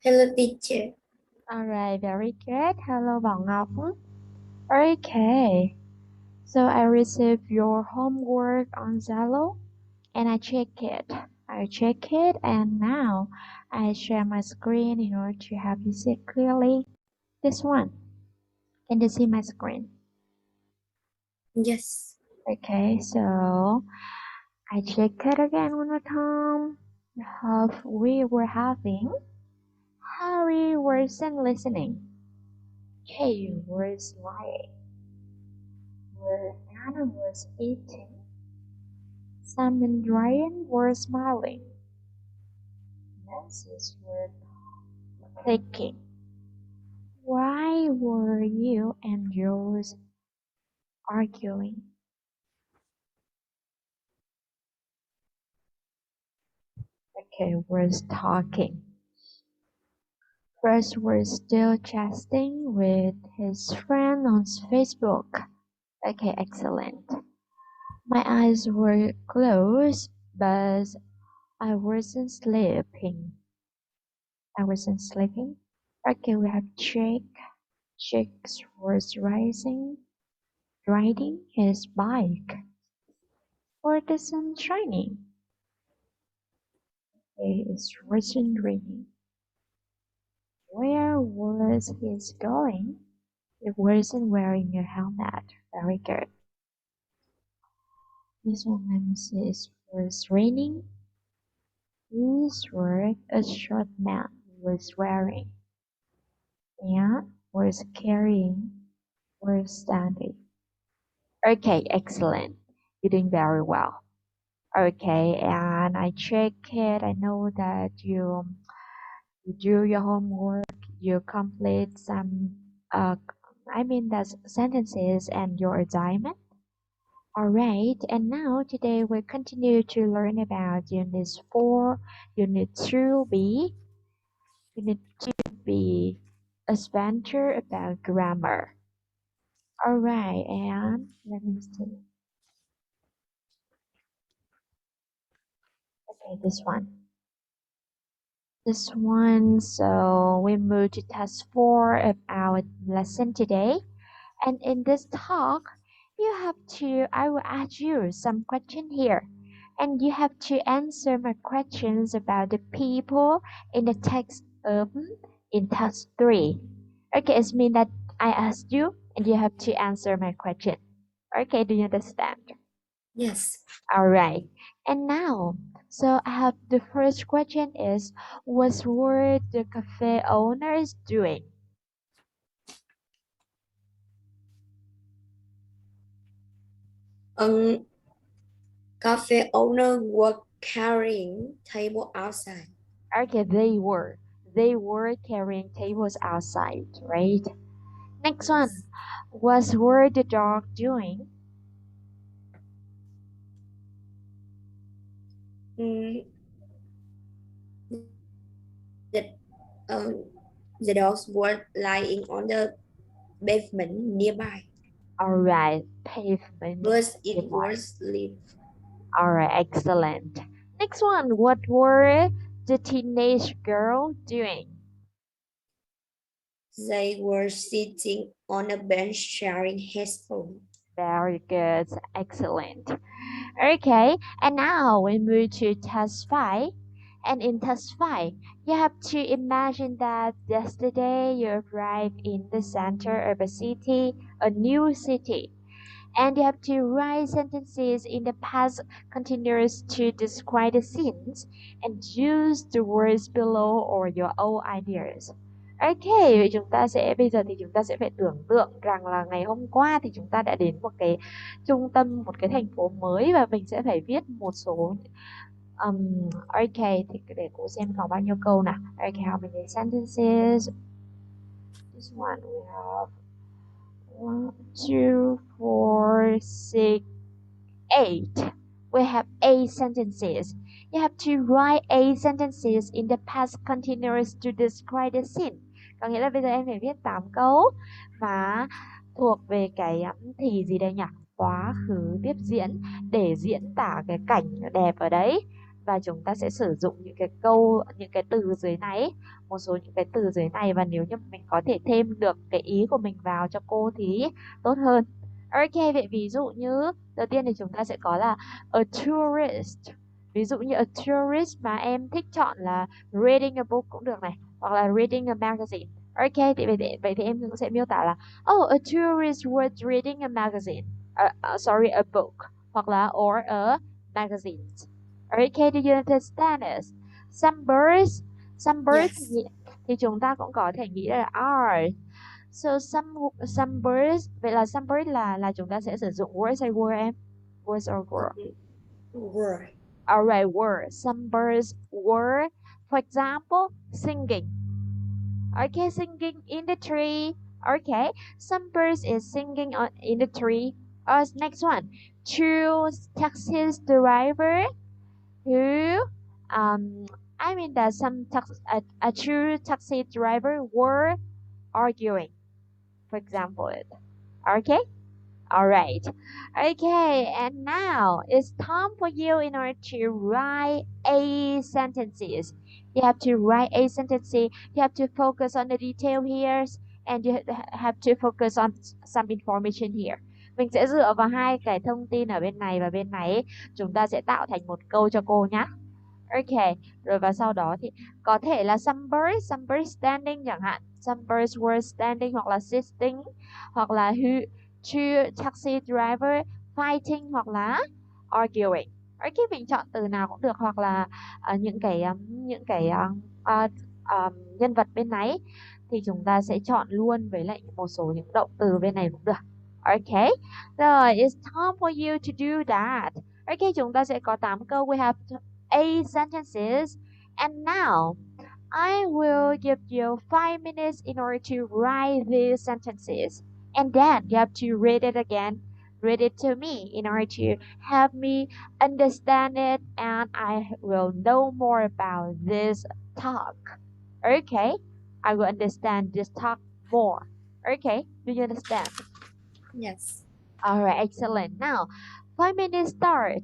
Hello, teacher. Alright, very good. Hello, Bảo Ngọc. Okay, so I received your homework on Zalo and I check it and now I share my screen in order to help you see clearly. This one. Can you see my screen? Yes. Okay, so I check it again one more time. Hope we were having Harry wasn't listening. Kay was lying. Where Anna was eating, Sam and Ryan were smiling. Nancy's were thinking, why were you and yours arguing? Okay, was talking. First was still chatting with his friend on Facebook. Okay, excellent. My eyes were closed, but I wasn't sleeping. I wasn't sleeping. Okay, we have check. Chicks was riding his bike for the sun shining. It wasn't raining. Where was he going? He wasn't wearing a helmet. Very good. This woman says was raining. This word a short man was wearing and was carrying was standing. Okay, excellent. You're doing very well. Okay, and I check it. I know that you do your homework, you complete some I mean that's sentences and your assignment. Alright, and now today we'll continue to learn about Unit 4, Unit 2B, Unit 2B, adventure about grammar. Alright, and let me see. Okay, this one. This one, so we move to task 4 of our lesson today. And in this talk, I will ask you some question here. And you have to answer my questions about the people in the text of in task 3. Okay, it means that I asked you and you have to answer my question. Okay, do you understand? Yes. All right. And now, so I have the first question is, what were the cafe owners doing? Um, Cafe owner were carrying table outside. Okay, they were carrying tables outside, right? Next one, Yes. what were the dog doing? Mm, the, um, the dogs were lying on the pavement nearby, All right, pavement but it nearby. was lit. All right, excellent. Next one, what were the teenage girl doing? They were sitting on a bench sharing headphones. Very good, excellent. Okay, and now we move to task 5. And in task 5, you have to imagine that yesterday you arrived in the center of a city, a new city, and you have to write sentences in the past continuous to describe the scenes and use the words below or your own ideas. Ok, vậy chúng ta sẽ bây giờ thì chúng ta sẽ phải tưởng tượng rằng là ngày hôm qua thì chúng ta đã đến một cái trung tâm, một cái thành phố mới và mình sẽ phải viết một số ok thì để cô xem có bao nhiêu câu nào. Ok, how many sentences? This one we have 1, 2, 4, 6, 8. We have 8 sentences. You have to write 8 sentences in the past continuous to describe the scene. Có nghĩa là bây giờ em phải viết 8 câu mà thuộc về cái thì gì đây nhỉ? Quá khứ tiếp diễn để diễn tả cái cảnh đẹp ở đấy. Và chúng ta sẽ sử dụng những cái câu, những cái từ dưới này một số những cái từ dưới này, và nếu như mình có thể thêm được cái ý của mình vào cho cô thì tốt hơn. Ok, vậy ví dụ như đầu tiên thì chúng ta sẽ có là a tourist. Ví dụ như a tourist mà em thích chọn là reading a book cũng được này, hoặc là reading a magazine. Ok, thì vậy thì em cũng sẽ miêu tả là oh, a tourist was reading a magazine. Sorry, a book. Hoặc là or a magazine. Okay, do you understand this? Some birds, some birds Yes. thì chúng ta cũng có thể nghĩ là are. So some birds, vậy là some birds là chúng ta sẽ sử dụng words hay word em? Words or word? Word. Alright, word. Some birds were, for example, singing. Okay, singing in the tree. Okay, some birds is singing in the tree. Next one, two taxi driver who, um, I mean that a true taxi driver were arguing, for example. Okay. All right. Okay, and now it's time for you in order to write a sentences. You have to write a sentence. You have to focus on the detail here, and you have to focus on some information here. Mình sẽ dựa vào hai cái thông tin ở bên này và bên này ấy, chúng ta sẽ tạo thành một câu cho cô nhé. Ok, rồi và sau đó thì có thể là some birds standing chẳng hạn. Some birds were standing hoặc là sitting, hoặc là two taxi driver fighting hoặc là arguing. Ok, mình chọn từ nào cũng được, hoặc là nhân vật bên này thì chúng ta sẽ chọn luôn với lại một số những động từ bên này cũng được. Ok, rồi it's time for you to do that. Ok, chúng ta sẽ có 8 câu. We have 8 sentences. And now I will give you 5 minutes in order to write these sentences. And then you have to read it again. Read it to me in order to help me understand it, and I will know more about this talk. Okay? I will understand this talk more. Okay? Do you understand? Yes. Alright, excellent. Now, 5 minutes start.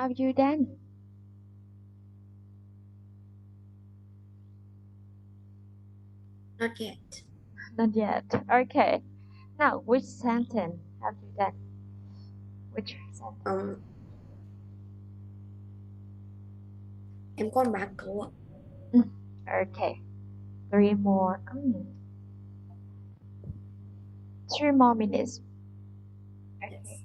Have you done? Not yet. Not yet. Okay. Now, which sentence have you done? Which sentence? um em có một bạn cậu ạ. Mm, okay. Three more. 3 more minutes. Okay. Yes.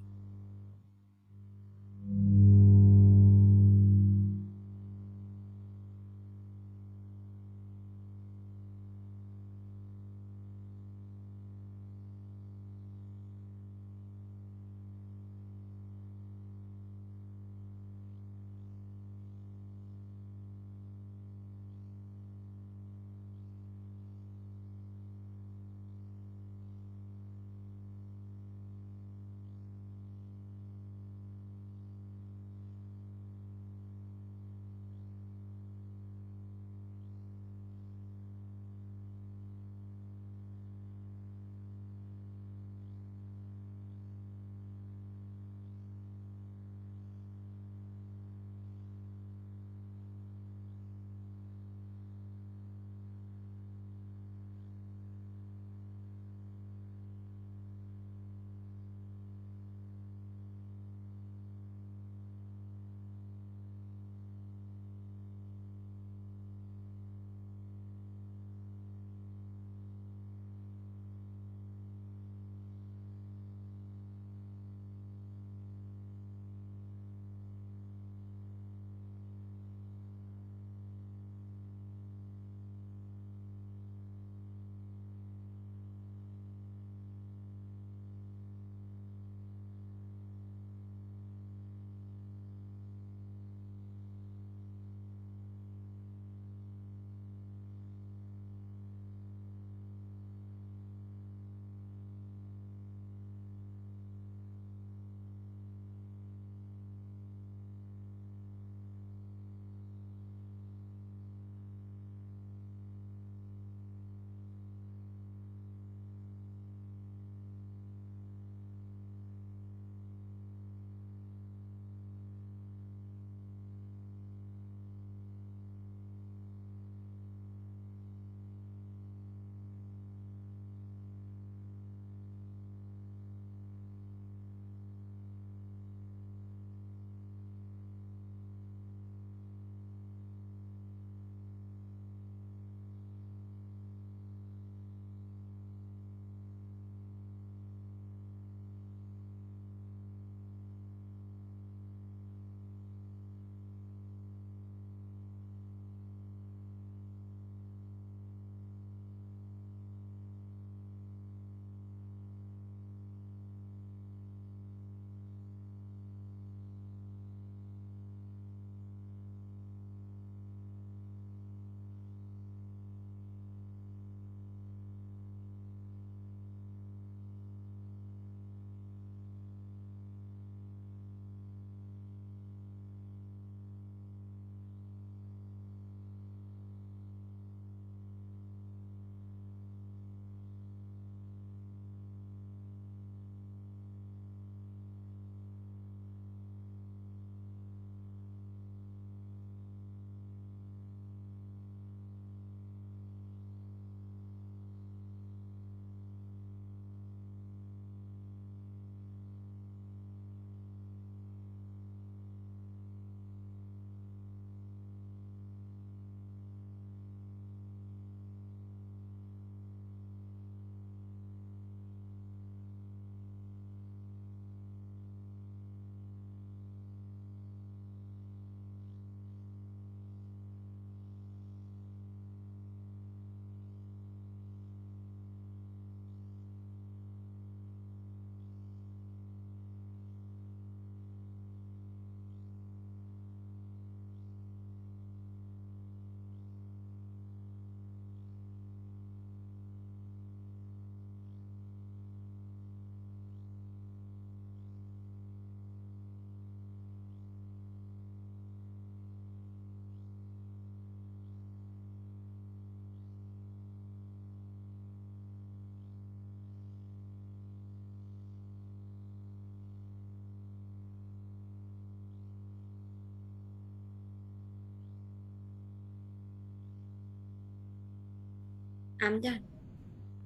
I'm done.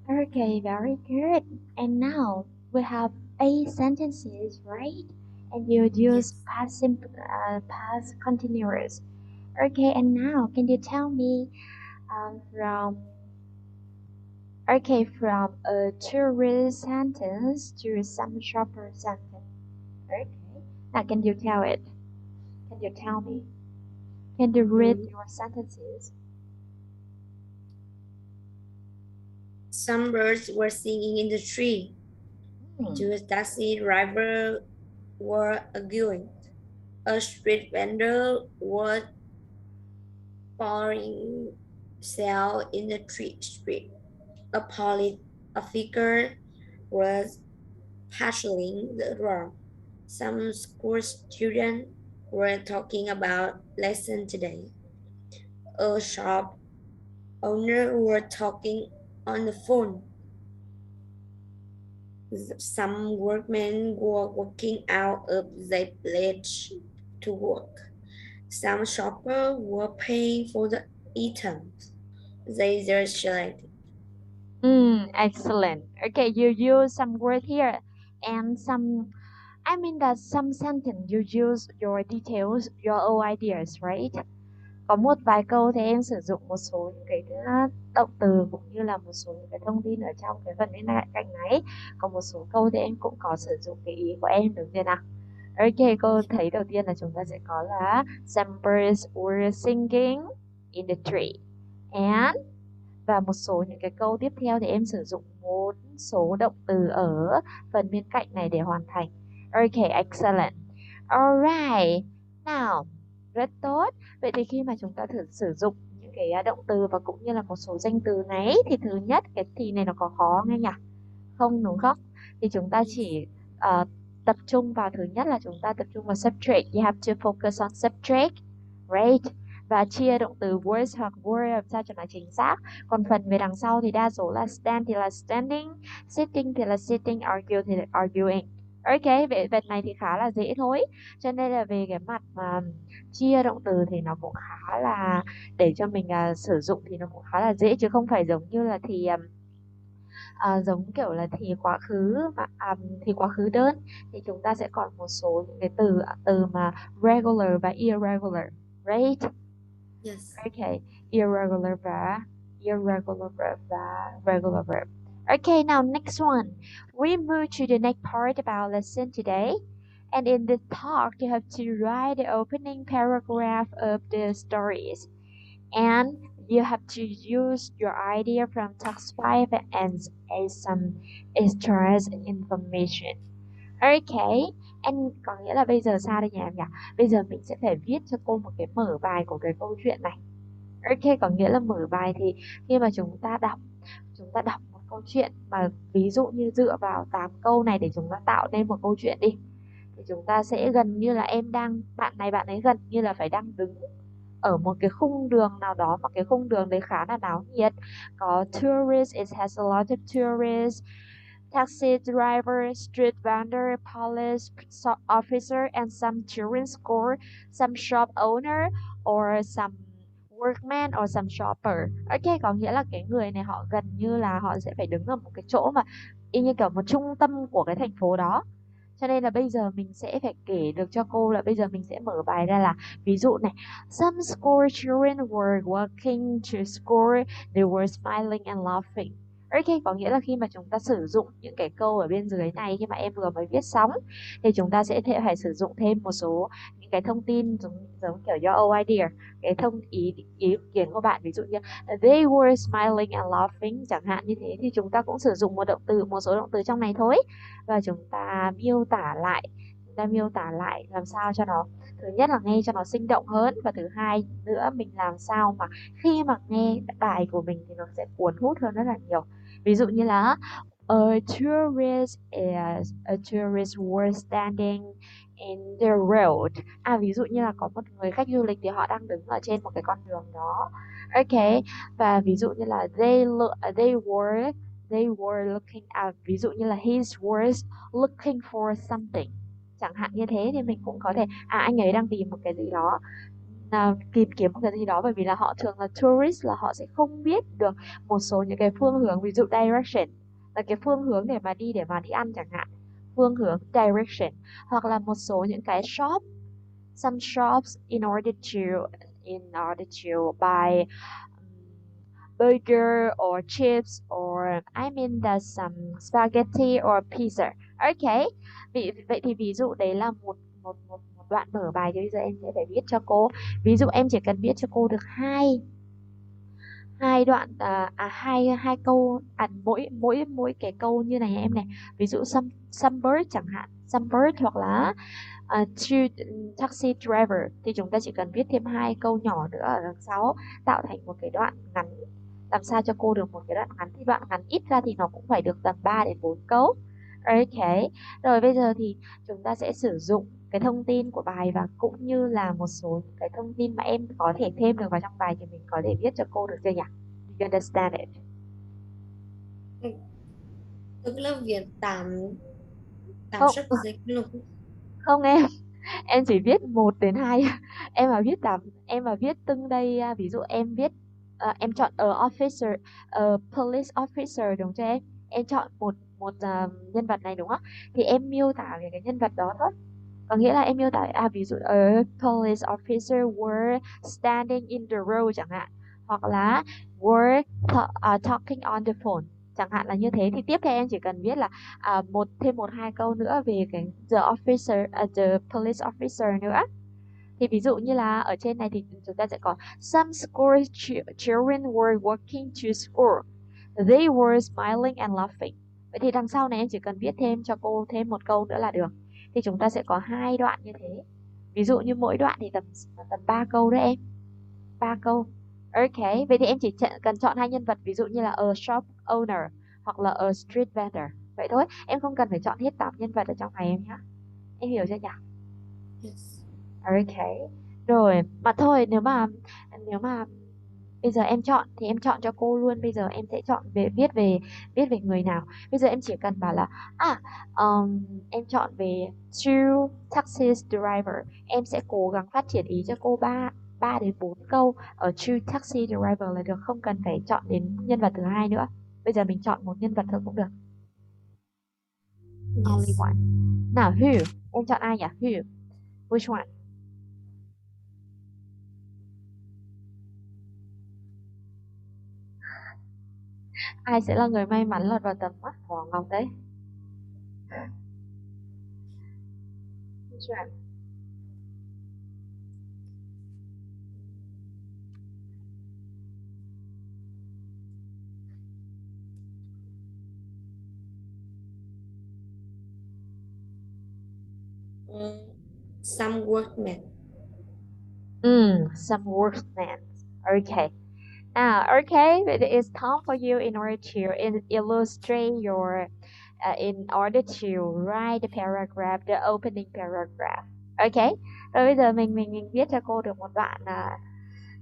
Okay, very good. And now we have eight sentences, right? And you use Yes. past simple, past continuous. Okay, and now can you tell me from from a tourist sentence to some shopper sentence? Okay. Now can you tell it? Can you tell me? Can you read Mm. your sentences? Some birds were singing in the tree. Hmm. Two taxi drivers were arguing. A street vendor was pouring sell in the street. A police officer was patrolling the road. Some school students were talking about lesson today. A shop owner were talking on the phone. Some workmen were walking out of their village to work. Some shoppers were paying for the items they just selected. Excellent. Okay, you use some word here and some, I mean that some sentence you use your details, your own ideas, right? Có một vài câu thì em sử dụng một số những cái động từ cũng như là một số những cái thông tin ở trong cái phần bên cạnh này. Còn một số câu thì em cũng có sử dụng cái ý của em được chưa nào? Ok, câu thấy đầu tiên là chúng ta sẽ có là some birds were singing in the tree. And và một số những cái câu tiếp theo thì em sử dụng một số động từ ở phần bên cạnh này để hoàn thành. Ok, excellent. Alright. Now, rất tốt. Vậy thì khi mà chúng ta thử sử dụng những cái động từ và cũng như là một số danh từ này thì thứ nhất cái thì này nó có khó nghe nhỉ? Không đúng không? Thì chúng ta Yes. chỉ tập trung vào thứ nhất là chúng ta tập trung vào subject. You have to focus on subject, right? Và chia động từ words hoặc word làm sao cho nó chính xác. Còn phần về đằng sau thì đa số là stand thì là standing, sitting thì là sitting, argue thì là arguing. Ok, vậy việc này thì khá là dễ thôi. Cho nên là về cái mặt mà chia động từ thì nó cũng khá là để cho mình sử dụng thì nó cũng khá là dễ chứ không phải giống như là giống kiểu là thì quá khứ mà thì quá khứ đơn thì chúng ta sẽ còn một số những cái từ từ mà regular và irregular, right? Yes. Okay, irregular verb, irregular verb, regular verb. Okay, now next one. We move to the next part about lesson today. And in the talk, you have to write the opening paragraph of the stories. And you have to use your idea from text 5 and as some extra information. Okay, and có nghĩa là bây giờ sao đây nhỉ em nhỉ? Bây giờ mình sẽ phải viết cho cô một cái mở bài của cái câu chuyện này. Ok, có nghĩa là mở bài thì khi mà chúng ta đọc một câu chuyện mà ví dụ như dựa vào 8 câu này để chúng ta tạo nên một câu chuyện đi. Thì chúng ta sẽ gần như là bạn ấy gần như là phải đang đứng ở một cái khung đường nào đó mà cái khung đường đấy khá là náo nhiệt. Có tourists, it has a lot of tourists, taxi driver, street vendor, police officer, and some children score, some shop owner, or some workman, or some shopper. Ok, có nghĩa là cái người này họ gần như là họ sẽ phải đứng ở một cái chỗ mà y như kiểu một trung tâm của cái thành phố đó. Cho nên là bây giờ mình sẽ phải kể được cho cô là bây giờ mình sẽ mở bài ra là ví dụ này. Some school children were walking to school, they were smiling and laughing. Ok, có nghĩa là khi mà chúng ta sử dụng những cái câu ở bên dưới này khi mà em vừa mới viết xong thì chúng ta sẽ phải sử dụng thêm một số những cái thông tin giống kiểu your own idea, cái ý kiến của bạn, ví dụ như they were smiling and laughing chẳng hạn như thế thì chúng ta cũng sử dụng một số động từ trong này thôi và chúng ta miêu tả lại làm sao cho nó thứ nhất là nghe cho nó sinh động hơn và thứ hai nữa mình làm sao mà khi mà nghe bài của mình thì nó sẽ cuốn hút hơn rất là nhiều. Ví dụ như là a tourist was standing in the road. Ví dụ như là có một người khách du lịch thì họ đang đứng ở trên một cái con đường đó. Ok, và ví dụ như là they were looking at, ví dụ như là his was looking for something chẳng hạn như thế thì mình cũng có thể anh ấy đang tìm một cái gì đó. tìm kiếm một cái gì đó, bởi vì là họ thường là tourist, là họ sẽ không biết được một số những cái phương hướng, ví dụ direction là cái phương hướng để mà đi ăn chẳng hạn, phương hướng direction, hoặc là một số những cái shop, some shops in order to buy burger or chips or I mean the some spaghetti or pizza. Ok. Vậy thì ví dụ đấy là một đoạn mở bài, thì bây giờ em sẽ phải viết cho cô. Ví dụ em chỉ cần viết cho cô được hai hai đoạn hai hai câu, mỗi mỗi mỗi cái câu như này em này. Ví dụ some bird chẳng hạn, some bird, hoặc là two taxi driver, thì chúng ta chỉ cần viết thêm hai câu nhỏ nữa ở đằng sau, tạo thành một cái đoạn ngắn, làm sao cho cô được một cái đoạn ngắn. Thì đoạn ngắn ít ra thì nó cũng phải được tầm 3 đến 4 câu. Ok. Rồi bây giờ thì chúng ta sẽ sử dụng cái thông tin của bài, và cũng như là một số cái thông tin mà em có thể thêm được vào trong bài, thì mình có thể viết cho cô được chưa nhỉ? You understand it? Ừ, tức là viết tám tám Không, sắp dịch luôn. không em chỉ viết một đến hai. Em mà viết tám, em mà viết từng đây, ví dụ em viết, em chọn officer, police officer đúng chưa em chọn một một nhân vật này đúng không, thì em miêu tả về cái nhân vật đó thôi. Có nghĩa là em miêu tả, ví dụ police officer were standing in the road chẳng hạn, hoặc là were talking on the phone chẳng hạn, là như thế. Thì tiếp theo em chỉ cần viết là thêm một hai câu nữa về cái the officer, the police officer nữa. Thì ví dụ như là ở trên này thì chúng ta sẽ có some school children were walking to school, they were smiling and laughing. Vậy thì đằng sau này em chỉ cần viết thêm cho cô thêm một câu nữa là được. Thì chúng ta sẽ có hai đoạn như thế. Ví dụ như mỗi đoạn thì tầm tầm 3 câu đấy em. 3 câu. Ok, vậy thì em chỉ cần chọn hai nhân vật, ví dụ như là a shop owner hoặc là a street vendor. Vậy thôi, em không cần phải chọn hết 8 nhân vật ở trong này em nhé. Em hiểu chưa nhỉ? Yes. Ok. Rồi, mà thôi, nếu mà bây giờ em chọn thì em chọn cho cô luôn. Bây giờ em sẽ chọn viết về người nào. Bây giờ em chỉ cần bảo là em chọn về two taxi driver. Em sẽ cố gắng phát triển ý cho cô 3 3 đến 4 câu ở two taxi driver là được, không cần phải chọn đến nhân vật thứ hai nữa. Bây giờ mình chọn một nhân vật thôi cũng được. Only Yes. one. Nào, who? Em chọn ai nhỉ? Who? Which one? Ai sẽ là người may mắn lọt vào tầm mắt của Ngọc đấy? Which one? Mm, some workmen. Some workmen. Okay. Now, okay, it's time for you in order to illustrate your, in order to write the paragraph, the opening paragraph. Okay. Rồi bây giờ mình viết cho cô được một đoạn,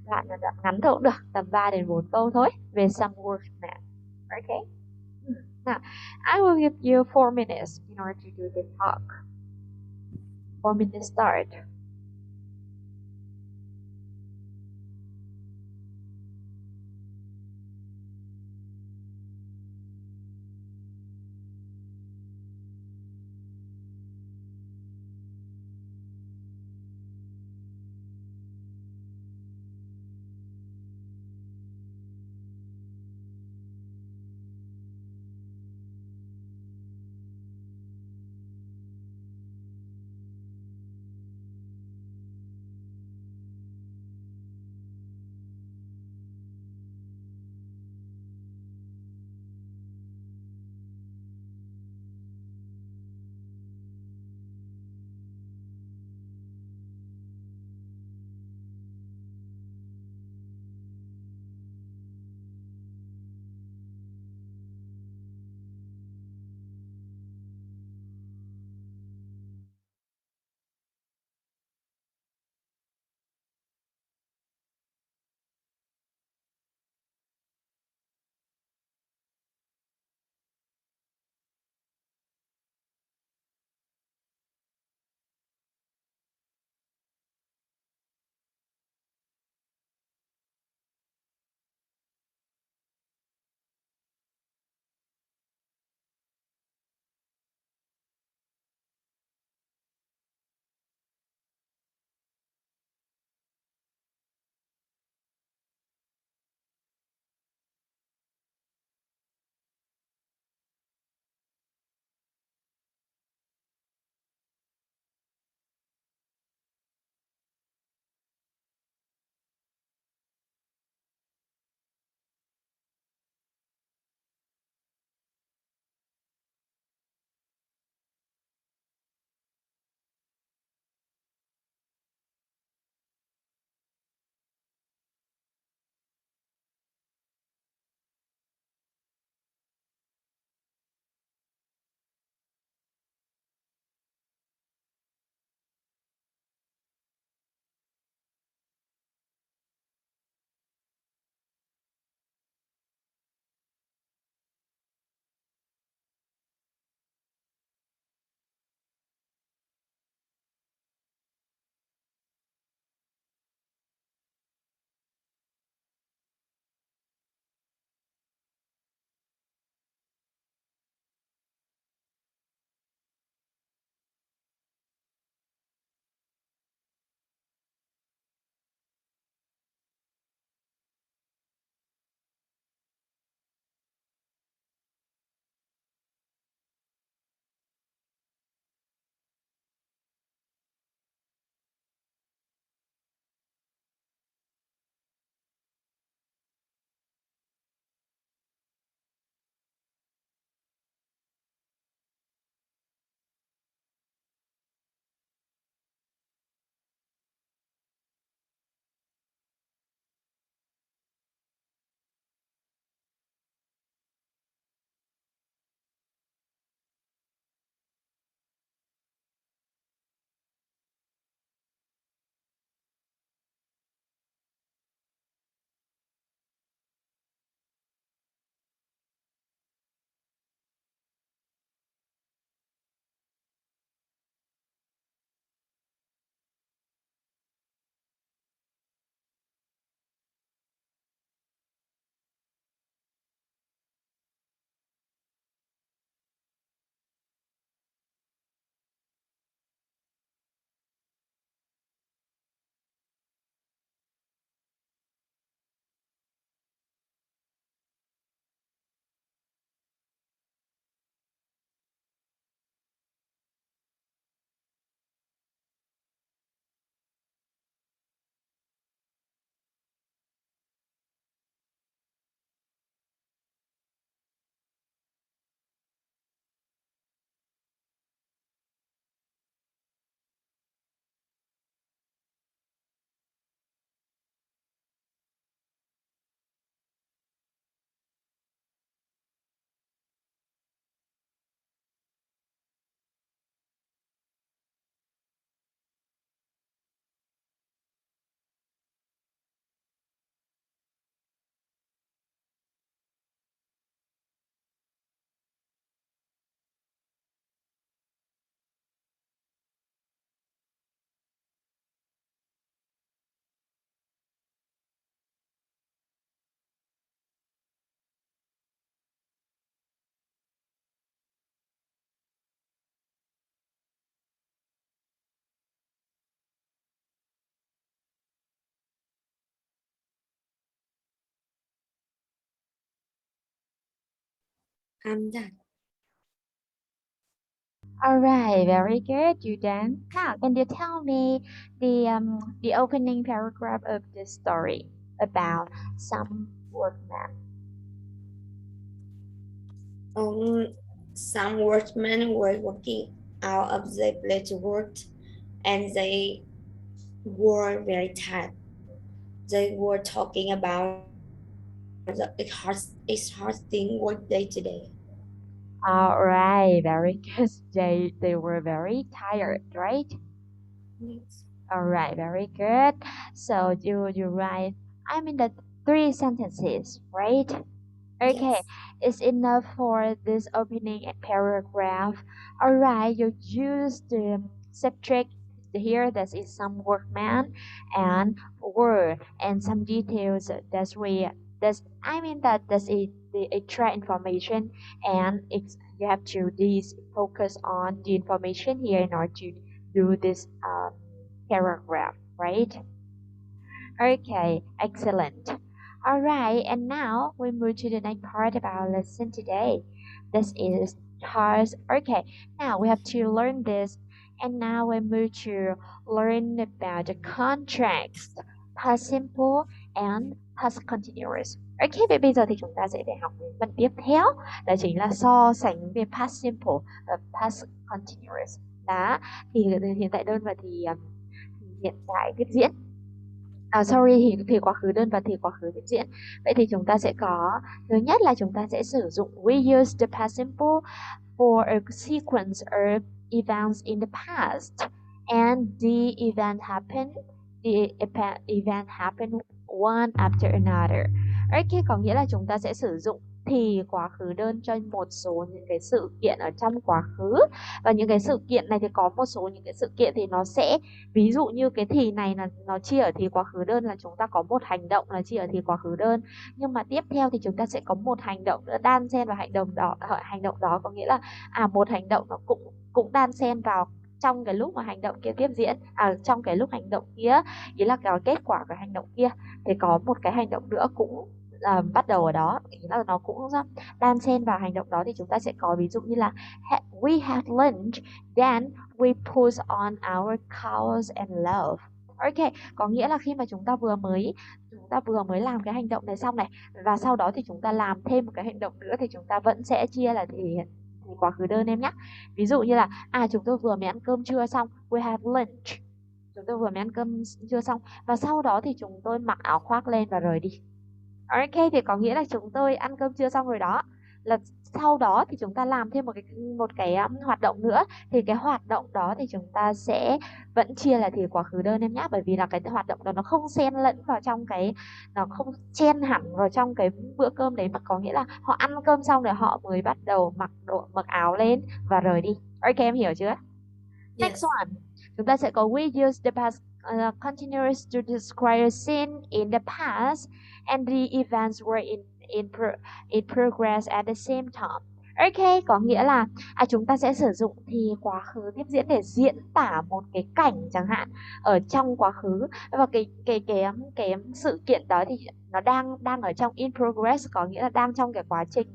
đoạn ngắn thôi cũng được, tầm 3 đến 4 câu thôi về some workmen. Okay. Now, I will give you 4 minutes in order to do the talk. 4 minutes start. That. All right, very good, you then. Now, can you tell me the opening paragraph of this story about some workman? Um, some workmen were walking out of their place to work, and they were very tired. They were talking about the exhausting work day today. All right, very good. They were very tired, right? Yes. All right, very good. So you write. I mean the three sentences, right? Okay, Yes. it's enough for this opening paragraph. Alright, you use the subject here that is some workman and word and some details that's I mean that's the extra information and you have to these focus on the information here in order to do this paragraph, right? Okay, excellent. All right, and now we move to the next part of our lesson today. This is task. Okay, now we have to learn this, and now we move to learn about the contracts, past simple and past continuous. Ok, vậy bây giờ thì chúng ta sẽ để học đến phần tiếp theo, đó chính là so sánh về past simple và past continuous. Đó, thì hiện tại đơn và thì hiện tại tiếp diễn. Sorry thì quá khứ đơn và thì quá khứ tiếp diễn. Vậy thì chúng ta sẽ có thứ nhất là chúng ta sẽ sử dụng we use the past simple for a sequence of events in the past and the event happened one after another. Ok, có nghĩa là chúng ta sẽ sử dụng thì quá khứ đơn cho một số những cái sự kiện ở trong quá khứ, và những cái sự kiện này thì có một số những cái sự kiện thì nó sẽ ví dụ như cái thì này là nó chia ở thì quá khứ đơn là chúng ta có một hành động là chia ở thì quá khứ đơn, nhưng mà tiếp theo thì chúng ta sẽ có một hành động nữa đan xen vào hành động đó có nghĩa là một hành động nó cũng cũng đan xen vào trong cái lúc mà hành động kia tiếp diễn, trong cái lúc hành động kia ý là cái kết quả của hành động kia thì có một cái hành động nữa cũng bắt đầu ở đó, ý là nó cũng đan xen vào hành động đó, thì chúng ta sẽ có ví dụ như là we had lunch, then we put on our cows and love. Ok, có nghĩa là khi mà chúng ta vừa mới làm cái hành động này xong này, và sau đó thì chúng ta làm thêm một cái hành động nữa thì chúng ta vẫn sẽ chia là thì quá khứ đơn em nhé. Ví dụ như là chúng tôi vừa mới ăn cơm trưa xong, we have lunch, chúng tôi vừa mới ăn cơm trưa xong và sau đó thì chúng tôi mặc áo khoác lên và rời đi. Ok, thì có nghĩa là chúng tôi ăn cơm trưa xong rồi đó, là sau đó thì chúng ta làm thêm một cái hoạt động nữa, thì cái hoạt động đó thì chúng ta sẽ vẫn chia là thì quá khứ đơn em nhé, bởi vì là cái hoạt động đó nó không xen lẫn vào trong cái, nó không chen hẳn vào trong cái bữa cơm đấy, mà có nghĩa là họ ăn cơm xong rồi họ mới bắt đầu mặc áo lên và rời đi. Ok, em hiểu chưa? Next Yes. one, chúng ta sẽ có we use the past continuous to describe a scene in the past and the events were in progress at the same time. Ok, có nghĩa là chúng ta sẽ sử dụng thì quá khứ tiếp diễn để diễn tả một cái cảnh chẳng hạn ở trong quá khứ, và cái sự kiện đó thì nó đang đang ở trong in progress, có nghĩa là đang trong cái quá trình